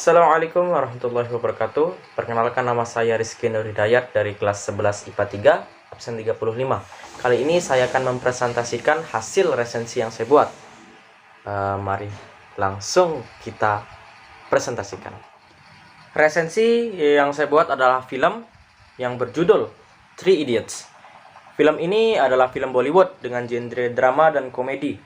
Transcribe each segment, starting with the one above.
Assalamualaikum warahmatullahi wabarakatuh. Perkenalkan, nama saya Rizky Nur Hidayat dari kelas 11 IPA 3, absen 35. Kali ini saya akan mempresentasikan hasil resensi yang saya buat. Mari langsung kita presentasikan. Resensi yang saya buat adalah film yang berjudul Three Idiots. Film ini adalah film Bollywood dengan genre drama dan komedi.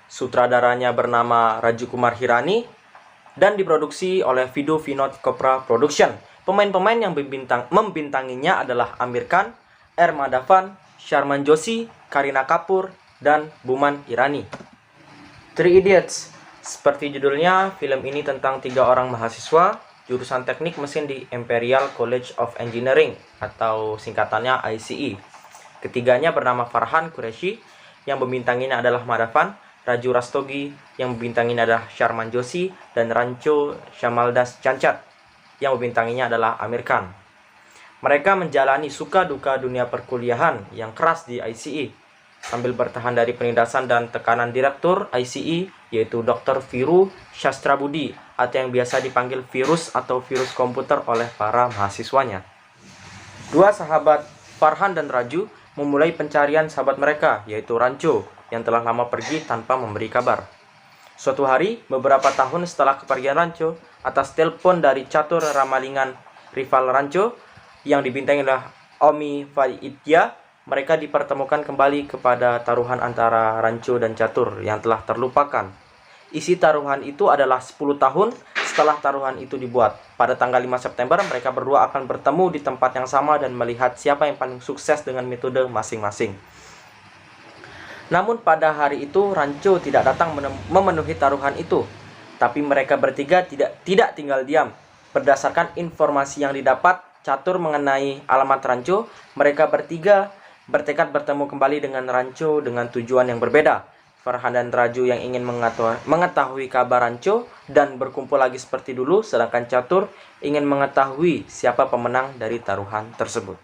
Sutradaranya bernama Raju Kumar Hirani dan diproduksi oleh Vidu Vinod Chopra Production. Pemain-pemain yang membintanginya adalah Aamir Khan, R. Madhavan, Sharman Joshi, Kareena Kapoor, dan Boman Irani. Three Idiots, seperti judulnya, film ini tentang 3 orang mahasiswa jurusan teknik mesin di Imperial College of Engineering atau singkatannya ICE. Ketiganya bernama Farhan Qureshi, yang membintanginya adalah Madhavan, Raju Rastogi yang membintanginya adalah Sharman Joshi, dan Rancho Shamaldas Chanchad yang membintanginya adalah Aamir Khan. Mereka menjalani suka duka dunia perkuliahan yang keras di ICE sambil bertahan dari penindasan dan tekanan direktur ICE, yaitu Dr. Viru Shastrabudi atau yang biasa dipanggil virus atau virus komputer oleh para mahasiswanya. Dua sahabat Farhan dan Raju memulai pencarian sahabat mereka, yaitu Rancho, yang telah lama pergi tanpa memberi kabar. Suatu hari, beberapa tahun setelah kepergian Rancho, atas telepon dari catur ramalingan rival Rancho yang dibintangi oleh Omi Vaidya, mereka dipertemukan kembali kepada taruhan antara Rancho dan catur yang telah terlupakan. Isi taruhan itu adalah 10 tahun setelah taruhan itu dibuat. Pada tanggal 5 September, mereka berdua akan bertemu di tempat yang sama dan melihat siapa yang paling sukses dengan metode masing-masing. Namun pada hari itu Rancho tidak datang memenuhi taruhan itu, tapi mereka bertiga tidak tinggal diam. Berdasarkan informasi yang didapat catur mengenai alamat Rancho, mereka bertiga bertekad bertemu kembali dengan Rancho dengan tujuan yang berbeda. Farhan dan Raju yang ingin mengetahui kabar Rancho dan berkumpul lagi seperti dulu, sedangkan catur ingin mengetahui siapa pemenang dari taruhan tersebut.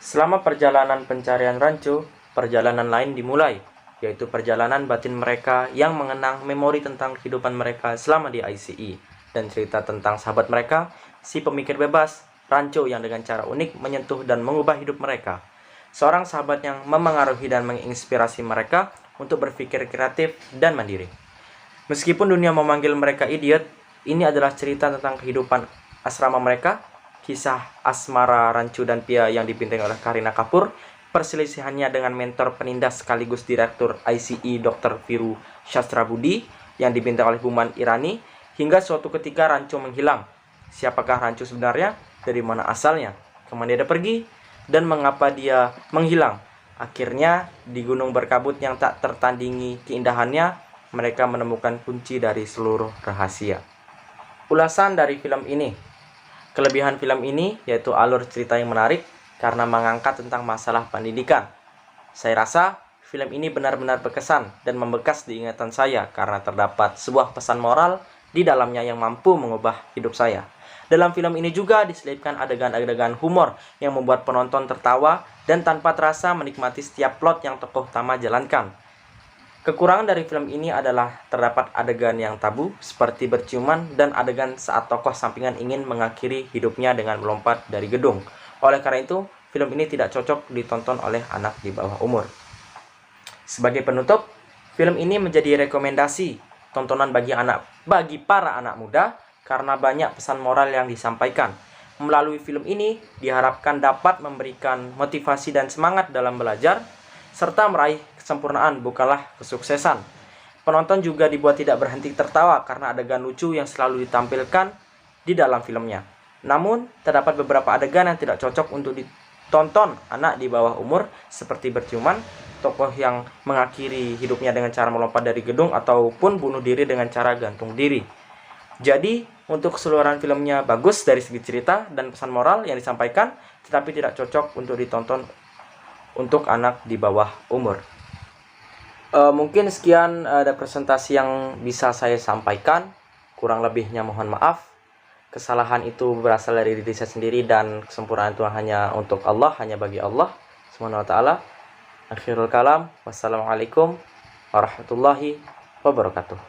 Selama perjalanan pencarian Rancho, perjalanan lain dimulai, yaitu perjalanan batin mereka yang mengenang memori tentang kehidupan mereka selama di ICE dan cerita tentang sahabat mereka, si pemikir bebas, Rancho, yang dengan cara unik menyentuh dan mengubah hidup mereka. Seorang sahabat yang memengaruhi dan menginspirasi mereka untuk berpikir kreatif dan mandiri. Meskipun dunia memanggil mereka idiot, ini adalah cerita tentang kehidupan asrama mereka, kisah asmara Rancho dan Pia yang dibintangi oleh Kareena Kapoor, perselisihannya dengan mentor penindas sekaligus direktur ICE Dr. Viru Shastrabudi yang dibintangi oleh Boman Irani, hingga suatu ketika Rancho menghilang. Siapakah Rancho sebenarnya? Dari mana asalnya? Kemana dia pergi? Dan mengapa dia menghilang? Akhirnya, di gunung berkabut yang tak tertandingi keindahannya, mereka menemukan kunci dari seluruh rahasia. Ulasan dari film ini. Kelebihan film ini yaitu alur cerita yang menarik karena mengangkat tentang masalah pendidikan. Saya rasa film ini benar-benar berkesan dan membekas di ingatan saya karena terdapat sebuah pesan moral di dalamnya yang mampu mengubah hidup saya. Dalam film ini juga diselipkan adegan-adegan humor yang membuat penonton tertawa dan tanpa terasa menikmati setiap plot yang tokoh utama jalankan. Kekurangan dari film ini adalah terdapat adegan yang tabu seperti berciuman dan adegan saat tokoh sampingan ingin mengakhiri hidupnya dengan melompat dari gedung. Oleh karena itu, film ini tidak cocok ditonton oleh anak di bawah umur. Sebagai penutup, film ini menjadi rekomendasi tontonan bagi para anak muda karena banyak pesan moral yang disampaikan. Melalui film ini diharapkan dapat memberikan motivasi dan semangat dalam belajar serta meraih kesempurnaan, bukanlah kesuksesan. Penonton juga dibuat tidak berhenti tertawa karena adegan lucu yang selalu ditampilkan di dalam filmnya. Namun, terdapat beberapa adegan yang tidak cocok untuk ditonton anak di bawah umur, seperti berciuman, tokoh yang mengakhiri hidupnya dengan cara melompat dari gedung, ataupun bunuh diri dengan cara gantung diri. Jadi, untuk keseluruhan filmnya bagus dari segi cerita dan pesan moral yang disampaikan, tetapi tidak cocok untuk ditonton untuk anak di bawah umur. Mungkin sekian presentasi yang bisa saya sampaikan. Kurang lebihnya mohon maaf. Kesalahan itu berasal dari diri saya sendiri dan kesempurnaan itu hanya untuk Allah, hanya bagi Allah Subhanahu wa taala. Akhirul kalam, wassalamualaikum warahmatullahi wabarakatuh.